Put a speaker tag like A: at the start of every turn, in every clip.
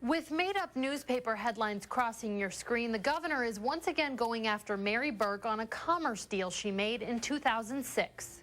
A: With made-up newspaper headlines crossing your screen, the governor is once again going after Mary Burke on a commerce deal she made in 2006.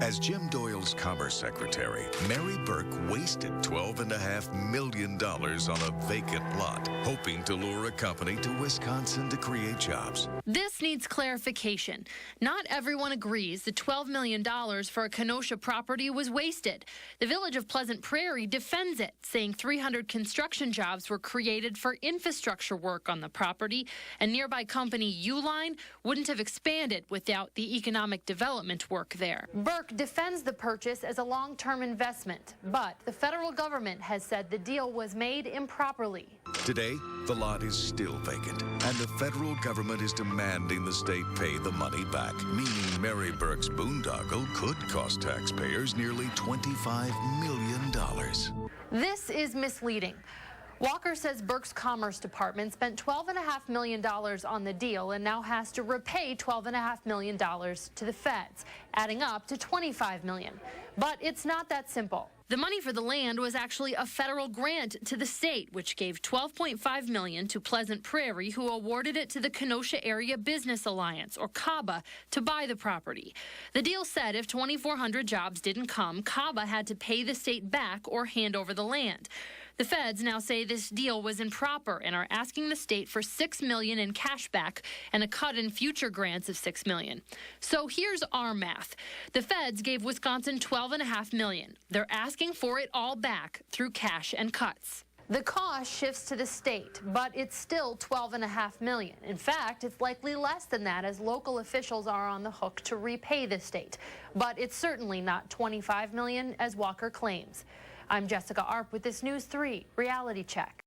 B: As Jim Doyle's Commerce Secretary, Mary Burke wasted $12.5 million on a vacant lot, hoping to lure a company to Wisconsin to create jobs.
A: This needs clarification. Not everyone agrees the $12 million for a Kenosha property was wasted. The village of Pleasant Prairie defends it, saying 300 construction jobs were created for infrastructure work on the property, and nearby company Uline wouldn't have expanded without the economic development work there. Burke defends the purchase as a long-term investment, but the federal government has said the deal was made improperly.
B: Today, the lot is still vacant, and the federal government is demanding the state pay the money back, meaning Mary Burke's boondoggle could cost taxpayers nearly $25 million.
A: This is misleading. Walker says Burke's Commerce Department spent $12.5 million on the deal and now has to repay $12.5 million to the feds, adding up to $25 million. But it's not that simple. The money for the land was actually a federal grant to the state, which gave $12.5 million to Pleasant Prairie, who awarded it to the Kenosha Area Business Alliance, or CABA, to buy the property. The deal said if 2,400 jobs didn't come, CABA had to pay the state back or hand over the land. The feds now say this deal was improper and are asking the state for $6 million in cash back and a cut in future grants of $6 million. So here's our math. The feds gave Wisconsin $12.5 million. They're asking for it all back through cash and cuts. The cost shifts to the state, but it's still $12.5 million. In fact, it's likely less than that, as local officials are on the hook to repay the state. But it's certainly not $25 million, as Walker claims. I'm Jessica Arp with this News 3 Reality Check.